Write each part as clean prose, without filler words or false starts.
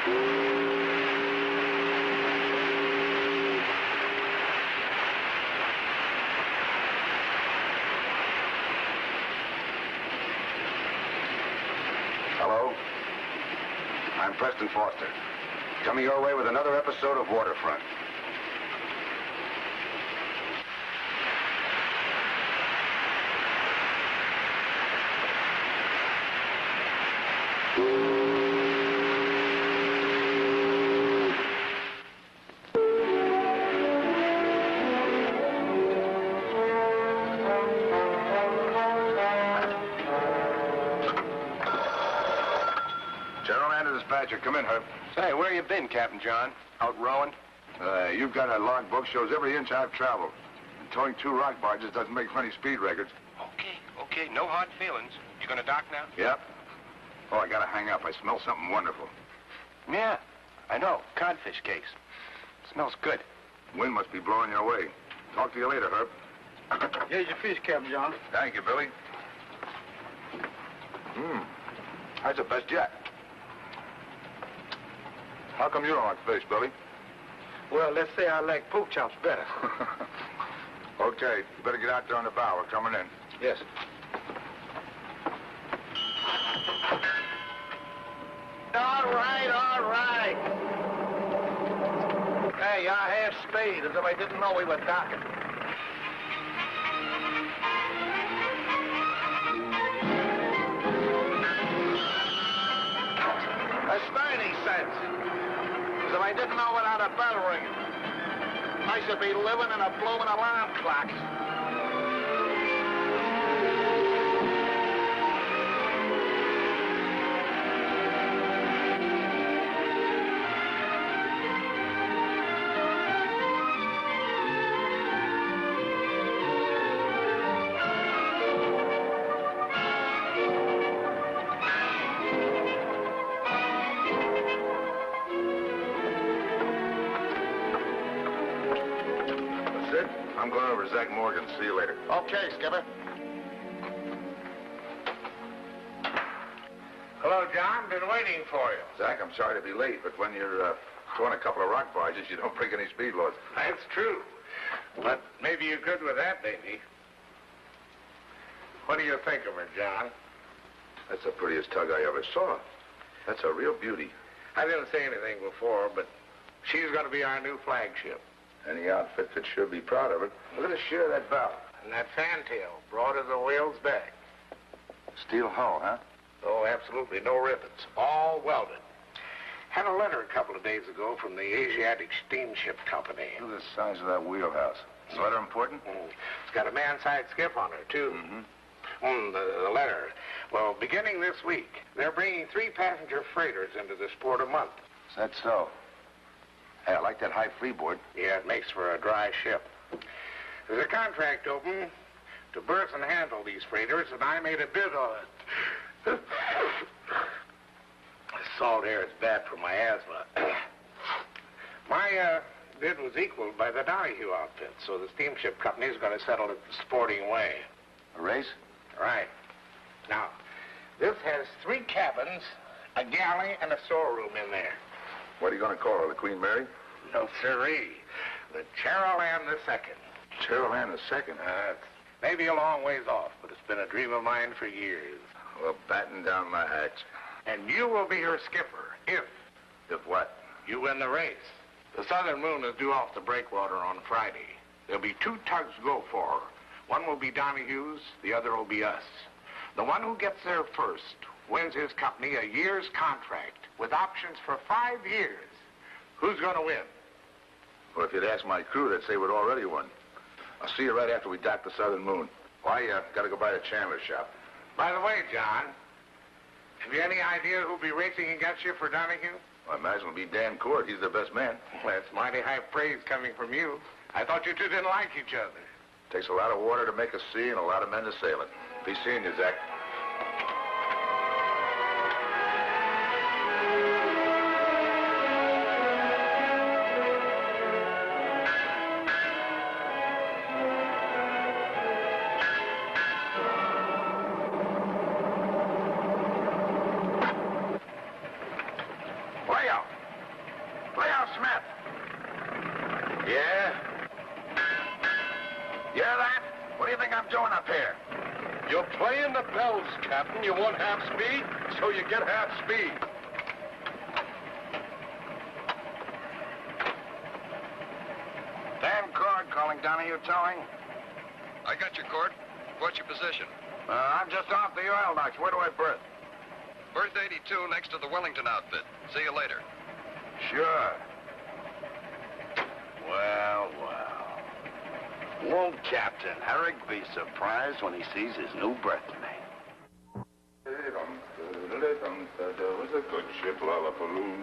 Hello? I'm Preston Foster. Coming your way with another episode of Waterfront. Dispatcher, come in, Herb. Say, where you been, Captain John? Out rowing? You've got a logbook, shows every inch I've traveled. And towing 2 rock barges doesn't make for any speed records. Okay, no hard feelings. You gonna dock now? Yep. Oh, I gotta hang up. I smell something wonderful. Yeah, I know. Codfish case. Smells good. Wind must be blowing your way. Talk to you later, Herb. Here's your fish, Captain John. Thank you, Billy. That's the best yet. How come you don't like fish, Billy? Well, let's say I like pork chops better. Okay, you better get out there on the bow. We're coming in. Yes. All right. Hey, I have spade, as if I didn't know we were docking. That's 90 cents. As if I didn't know without a bell ringing. I should be living in a blooming alarm clock. I'm going over to Zach Morgan. See you later. Okay, Skipper. Hello, John. Been waiting for you. Zach, I'm sorry to be late, but when you're towing a couple of rock barges, you don't break any speed laws. That's true. But maybe you're good with that, baby. What do you think of her, John? That's the prettiest tug I ever saw. That's a real beauty. I didn't say anything before, but she's going to be our new flagship. Any outfit could sure be proud of it. Look at the sheer of that bow. And that fantail, broad as a whale's back. Steel hull, huh? Oh, absolutely. No ribbons. All welded. Had a letter a couple of days ago from the Asiatic Steamship Company. Look at the size of that wheelhouse. Is the letter important? It's got a man-side skiff on her, too. The letter. Well, beginning this week, they're bringing 3 passenger freighters into this port a month. Is that so? Hey, I like that high freeboard. Yeah, it makes for a dry ship. There's a contract open to berth and handle these freighters, and I made a bid on it. Salt air is bad for my asthma. My bid was equaled by the Donahue outfit, so the steamship company is going to settle it the sporting way. A race? Right. Now, this has 3 cabins, a galley, and a storeroom in there. What are you going to call her, the Queen Mary? No, sirree. The Cheryl Ann II. Cheryl Ann II? It's maybe a long ways off, but it's been a dream of mine for years. Well, batten down my hatch. And you will be her skipper, if... If what? You win the race. The Southern Moon is due off the breakwater on Friday. There'll be 2 tugs to go for her. One will be Donahue's, the other will be us. The one who gets there first wins his company a year's contract with options for 5 years. Who's going to win? Well, if you'd ask my crew, they'd say we'd already won. I'll see you right after we dock the Southern Moon. Why, got to go by the Chandler's shop. By the way, John, have you any idea who'll be racing against you for Donahue? I imagine it'll be Dan Court. He's their best man. Well, that's mighty high praise coming from you. I thought you two didn't like each other. Takes a lot of water to make a sea and a lot of men to sail it. Be seeing you, Zach. Way out. ring the bells, Captain. You want half speed, so you get half speed. Dan Cord calling Donahue Towing. I got you, Cord. What's your position? I'm just off the oil docks. Where do I berth? Berth 82 next to the Wellington outfit. See you later. Sure. Well. Won't Captain Herrick be surprised when he sees his new berthmate? It was a good ship, Lollapaloo.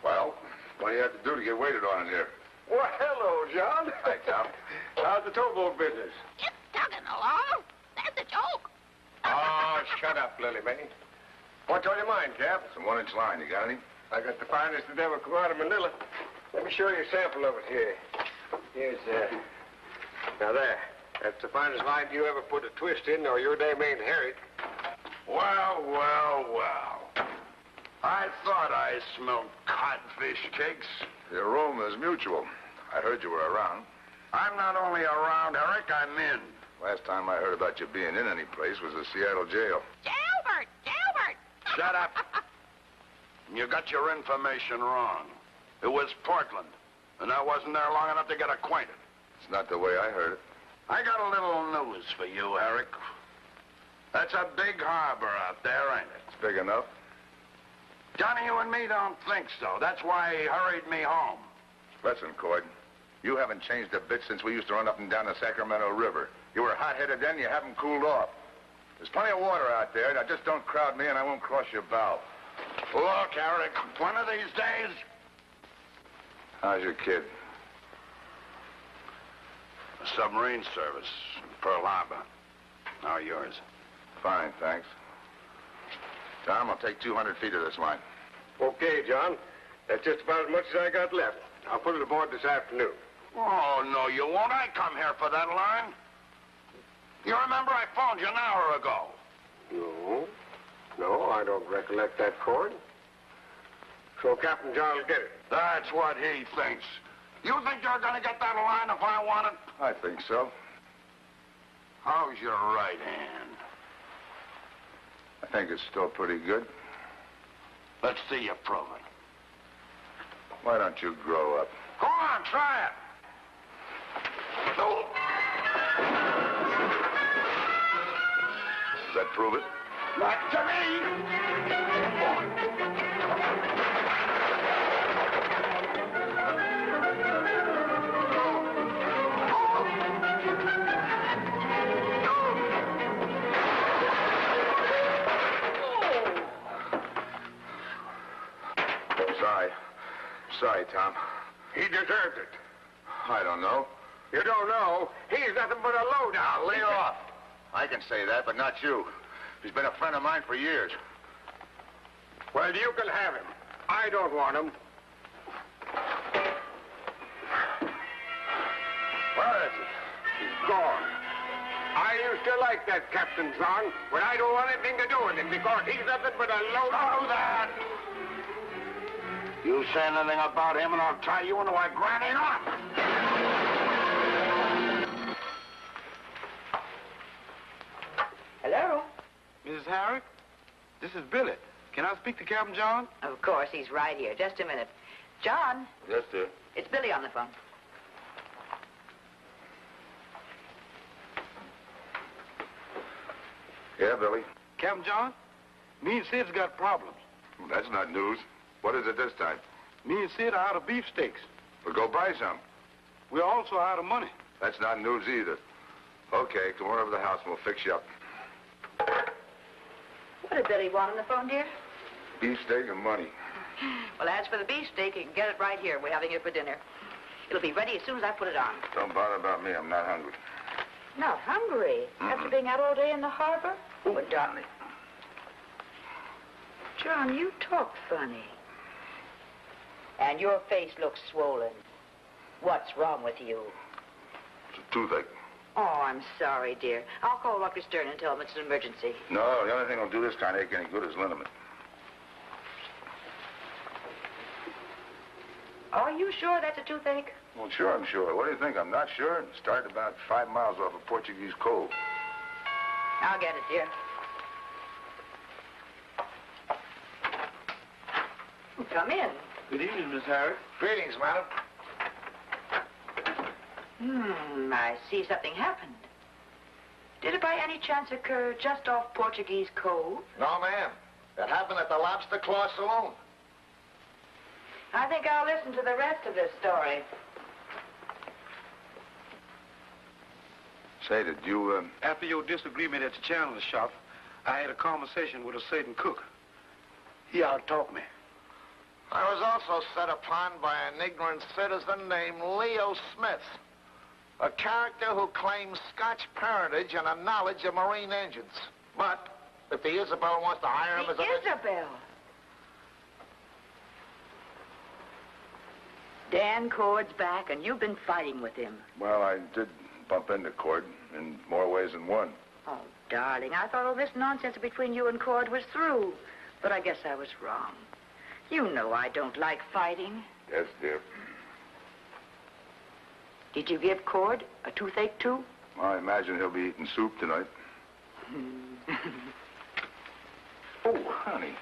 Well, what do you have to do to get waited on in here? Well, hello, John. Hi, Tom. How's the towboat business? It's tugging along. That's a joke. Oh, shut up, Lily Mae. What's on your mind, Cap? Some 1-inch line. You got any? I got the finest that ever come out of Manila. Let me show you a sample of it here. Here's, now there. That's the finest line you ever put a twist in, or your name ain't Harry. Well. I thought I smelled codfish cakes. The aroma is mutual. I heard you were around. I'm not only around, Herrick, I'm in. Last time I heard about you being in any place was the Seattle jail. Jalbert! Shut up. You got your information wrong. It was Portland, and I wasn't there long enough to get acquainted. It's not the way I heard it. I got a little news for you, Herrick. That's a big harbor out there, ain't it? It's big enough. Donahue and me don't think so. That's why he hurried me home. Listen, Cord, you haven't changed a bit since we used to run up and down the Sacramento River. You were hot-headed then, you haven't cooled off. There's plenty of water out there. Now, just don't crowd me and I won't cross your bow. Look, Herrick, one of these days... How's your kid? Submarine service, Pearl Harbor. How are yours? Fine, thanks. Tom, I'll take 200 feet of this line. Okay, John. That's just about as much as I got left. I'll put it aboard this afternoon. Oh, no, you won't. I come here for that line. You remember I phoned you an hour ago. No, I don't recollect that cord. So Captain John will get it. That's what he thinks. You think you're going to get that line if I want it? I think so. How's your right hand? I think it's still pretty good. Let's see you prove it. Why don't you grow up? Go on, try it. Does that prove it? Not to me. Sorry, Tom. He deserved it. I don't know. You don't know? He's nothing but a lowdown. Lay off. I can say that, but not you. He's been a friend of mine for years. Well, you can have him. I don't want him. Where is he? He's gone. I used to like that Captain John, but I don't want anything to do with him because he's nothing but a lowdown. Know that. You say anything about him and I'll tie you into a granny knot. Hello? Mrs. Harrick, this is Billy. Can I speak to Captain John? Of course, he's right here. Just a minute. John, Yes, dear. it's Billy on the phone. Yeah, Billy. Captain John, me and Sid's got problems. Well, that's not news. What is it this time? Me and Sid are out of beefsteaks. Well, go buy some. We're also out of money. That's not news either. Okay, come on over to the house and we'll fix you up. What did Billy want on the phone, dear? Beefsteak and money. Well, as for the beefsteak, you can get it right here. We're having it for dinner. It'll be ready as soon as I put it on. Don't bother about me. I'm not hungry. Not hungry? After being out all day in the harbor? But, darling. John, you talk funny. And your face looks swollen. What's wrong with you? It's a toothache. Oh, I'm sorry, dear. I'll call Dr. Stern and tell him it's an emergency. No, the only thing that'll do this kind of ache any good is liniment. Are you sure that's a toothache? Well, sure, I'm sure. What do you think? I'm not sure. Started about 5 miles off of Portuguese Cove. I'll get it, dear. Come in. Good evening, Miss Harris. Greetings, madam. I see something happened. Did it by any chance occur just off Portuguese Cove? No, ma'am. It happened at the Lobster Claw Saloon. I think I'll listen to the rest of this story. Say, did you, After your disagreement at the chandler's shop, I had a conversation with a certain cook. He out-talked me. I was also set upon by an ignorant citizen named Leo Smith, a character who claims Scotch parentage and a knowledge of marine engines. But if the Isabel wants to hire him as a... Isabel! Dan Cord's back, and you've been fighting with him. well, I did bump into Cord in more ways than one. Oh, darling, I thought all this nonsense between you and Cord was through. But I guess I was wrong. You know I don't like fighting. Yes, dear. Did you give Cord a toothache, too? I imagine he'll be eating soup tonight. Oh, honey.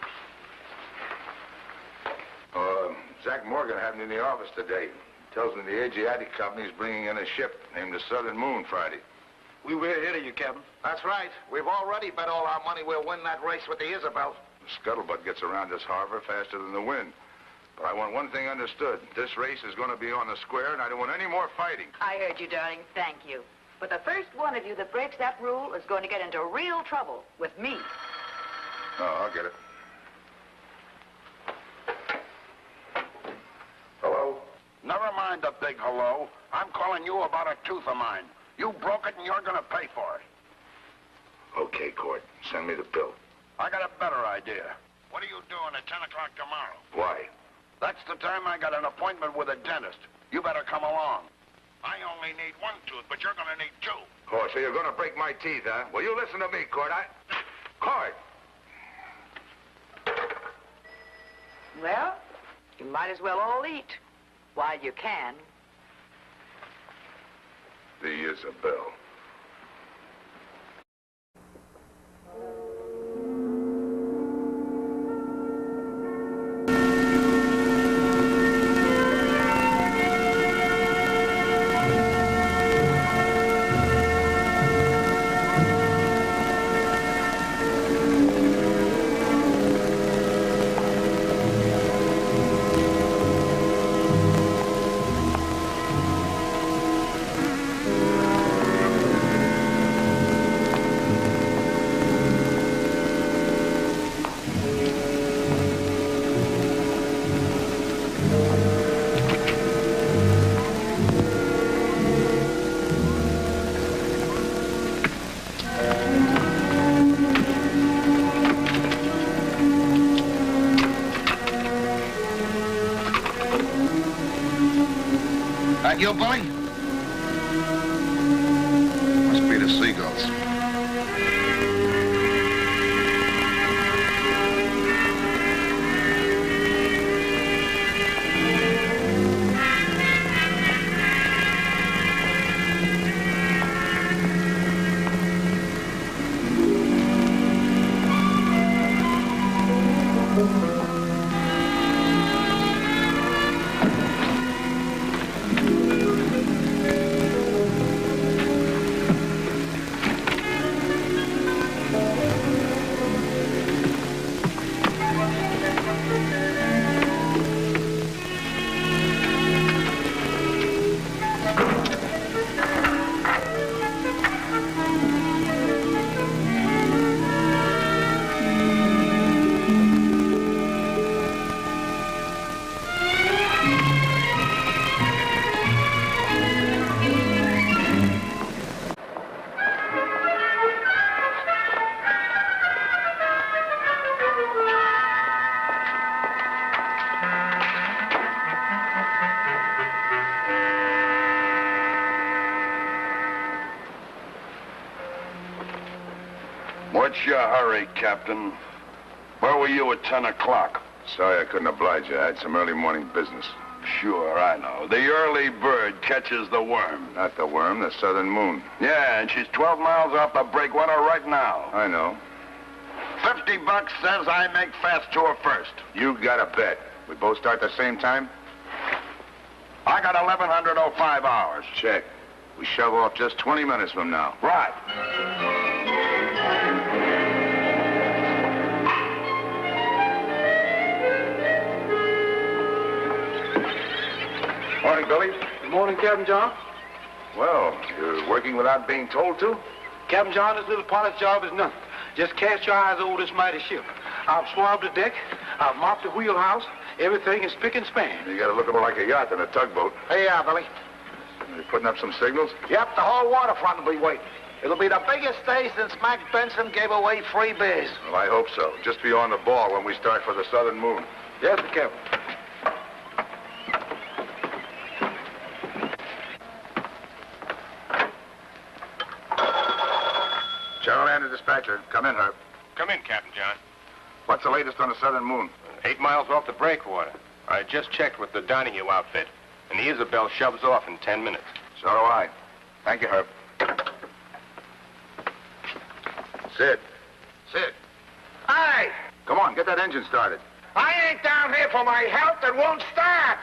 Zach Morgan had me in the office today. Tells me the Asiatic Company's bringing in a ship named the Southern Moon Friday. We were ahead of you, Captain. That's right. We've already bet all our money we'll win that race with the Isabel. The scuttlebutt gets around this harbor faster than the wind. But I want one thing understood. This race is going to be on the square, and I don't want any more fighting. I heard you, darling. Thank you. But the first one of you that breaks that rule is going to get into real trouble with me. Oh, I'll get it. Hello? Never mind the big hello. I'm calling you about a tooth of mine. You broke it and you're going to pay for it. Okay, Cord. Send me the bill. I got a better idea. What are you doing at 10 o'clock tomorrow? Why? That's the time I got an appointment with a dentist. You better come along. I only need one tooth, but you're going to need two. Oh, so you're going to break my teeth, huh? Well, you listen to me, Cord. Cord! Well, you might as well all eat while you can. The Isabel. That you, Bully? Must be the seagulls. What's your hurry, Captain? Where were you at 10 o'clock? Sorry I couldn't oblige you. I had some early morning business. Sure, I know. The early bird catches the worm. Not the worm, the southern moon. Yeah, and she's 12 miles off the breakwater right now. I know. $50 says I make fast to her first. You got a bet. We both start the same time? I got 1105 hours. Check. We shove off just 20 minutes from now. Right. Morning, Billy. Good morning, Captain John. Well, you're working without being told to? Captain John, this little pilot's job is nothing. Just cast your eyes over this mighty ship. I've swabbed the deck. I've mopped the wheelhouse. Everything is spick and span. You gotta look more like a yacht than a tugboat. Hey, Billy. You putting up some signals? Yep, the whole waterfront will be waiting. It'll be the biggest day since Mac Benson gave away free beers. Well, I hope so. Just be on the ball when we start for the southern moon. Yes, sir, Captain. General and the dispatcher. Come in, Herb. Come in, Captain John. What's the latest on the southern moon? 8 miles off the breakwater. I just checked with the Donahue outfit, and the Isabel shoves off in 10 minutes. So do I. Thank you, Herb. Sid. Sid. Hey! Come on, get that engine started. I ain't down here for my health. It won't start.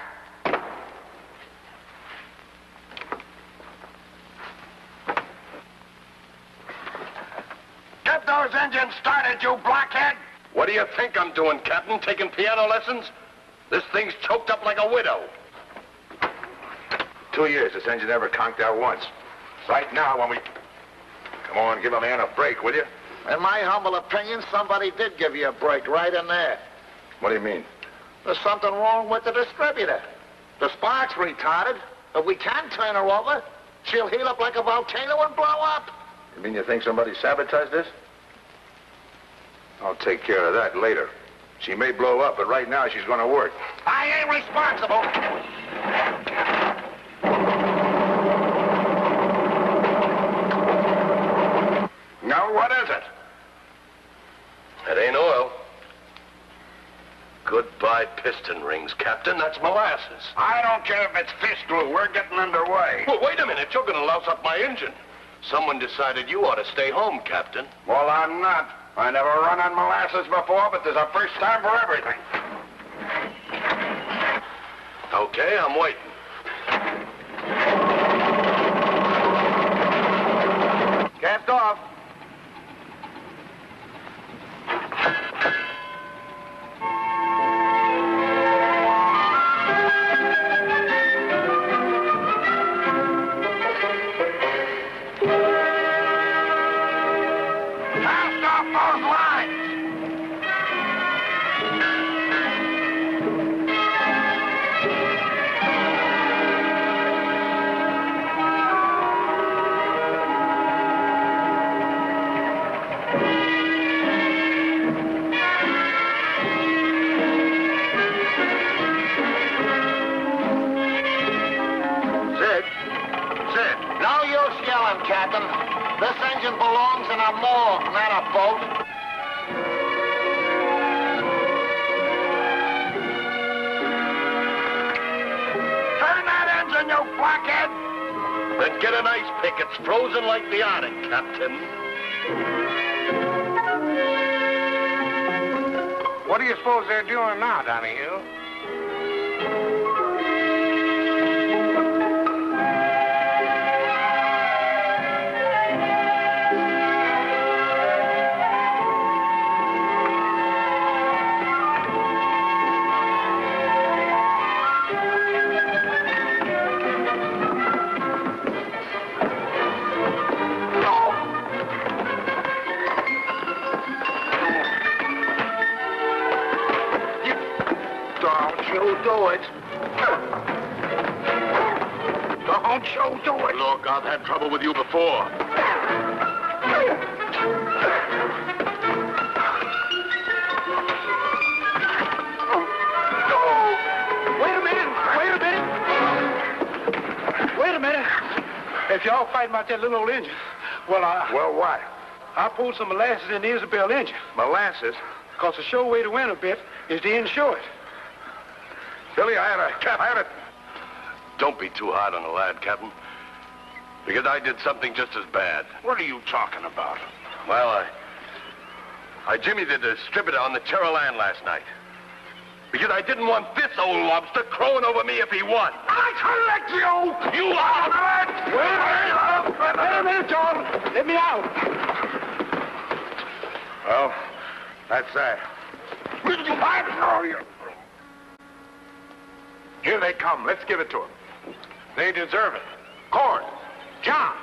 Get those engines started, you blockhead! What do you think I'm doing, Captain? Taking piano lessons? This thing's choked up like a widow. 2 years, this engine never conked out once. Right now, when we... Come on, give a man a break, will you? In my humble opinion, somebody did give you a break right in there. What do you mean? There's something wrong with the distributor. The spark's retarded. If we can turn her over, she'll heat up like a volcano and blow up. You mean you think somebody sabotaged this? I'll take care of that later. She may blow up, but right now she's going to work. I ain't responsible. Now, what is it? It ain't oil. Goodbye piston rings, Captain. That's molasses. I don't care if it's fish glue. We're getting underway. Well, wait a minute. You're going to louse up my engine. Someone decided you ought to stay home, Captain. Well, I'm not. I never run on molasses before, but there's a first time for everything. Okay, I'm waiting. Cast off. Cast off those lines! Sid. Sid. No use yelling, Captain. This engine belongs in a morgue, not a boat. Turn that engine, you blockhead! Then get an ice pick. It's frozen like the Arctic, Captain. What do you suppose they're doing now, Donahue? Don't you do it. Don't you do it. Look, I've had trouble with you before. Wait a minute. Wait a minute. If y'all fighting about that little old engine, well, Well, what? I pulled some molasses in the Isabel engine. Molasses? Because the sure way to win a bit is to insure it. Billy, I had a... Don't be too hard on the lad, Captain. Because I did something just as bad. What are you talking about? Well, I jimmied the distributor on the Terra land last night. Because I didn't want this old lobster crowing over me if he won. I collect you! You are mad! Wait a minute, John. Let me out. Well, that's that. Here they come. Let's give it to them. They deserve it. Cord. John.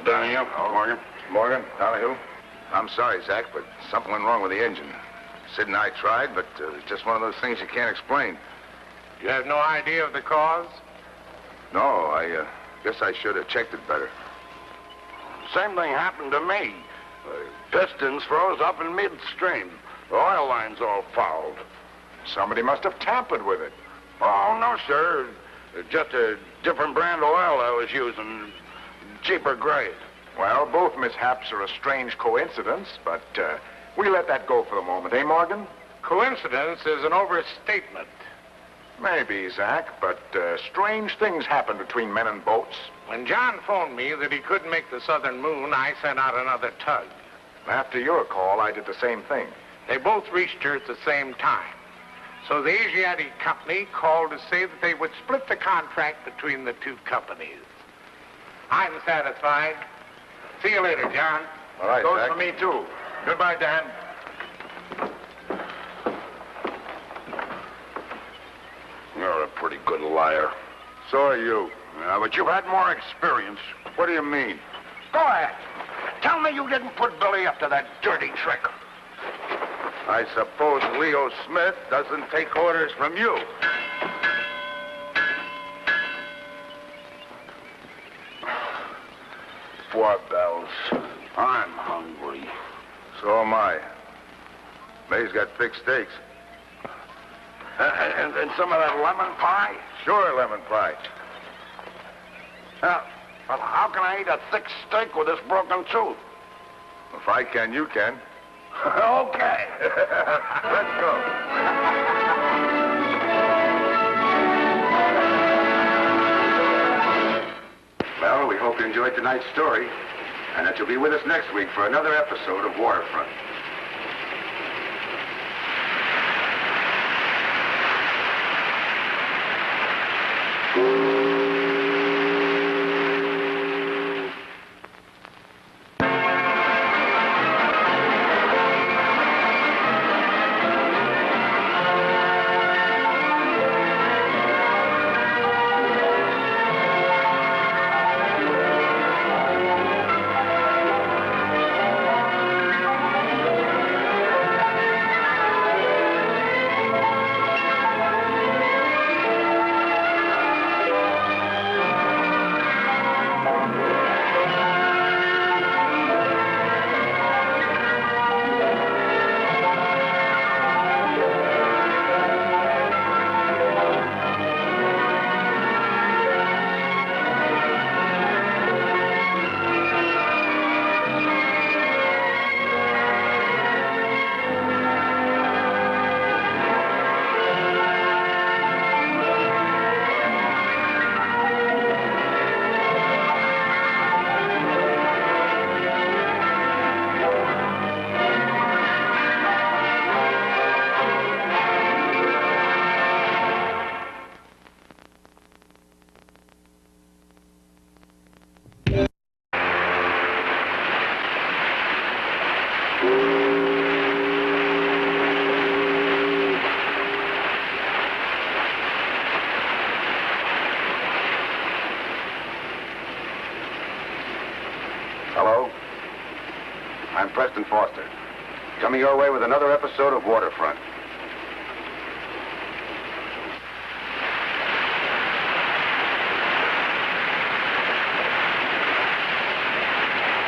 Donahue. Morgan. Morgan. Donahue. I'm sorry, Zach, but something went wrong with the engine. Sid and I tried, but it's just one of those things you can't explain. You have no idea of the cause? No, I guess I should have checked it better. Same thing happened to me. Pistons froze up in midstream. The oil line's all fouled. Somebody must have tampered with it. Oh, no, sir. Just a different brand of oil I was using. Cheaper grade. Well, both mishaps are a strange coincidence, but we let that go for the moment, eh, Morgan? Coincidence is an overstatement. Maybe, Zach, but strange things happen between men and boats. When John phoned me that he couldn't make the Southern Moon, I sent out another tug. After your call, I did the same thing. They both reached her at the same time. So the Asiatic company called to say that they would split the contract between the two companies. I'm satisfied. See you later, John. All right, Goes Zach. for me, too. Goodbye, Dan. You're a pretty good liar. So are you. Yeah, but you've had more experience. What do you mean? Go ahead. Tell me you didn't put Billy up to that dirty trick. I suppose Leo Smith doesn't take orders from you. Four bells. I'm hungry. So am I. May's got thick steaks. And some of that lemon pie? Sure, lemon pie. Well, how can I eat a thick steak with this broken tooth? If I can, you can. Okay. Let's go. Well, we hope you enjoyed tonight's story, and that you'll be with us next week for another episode of Waterfront. Hello? I'm Preston Foster, coming your way with another episode of Waterfront.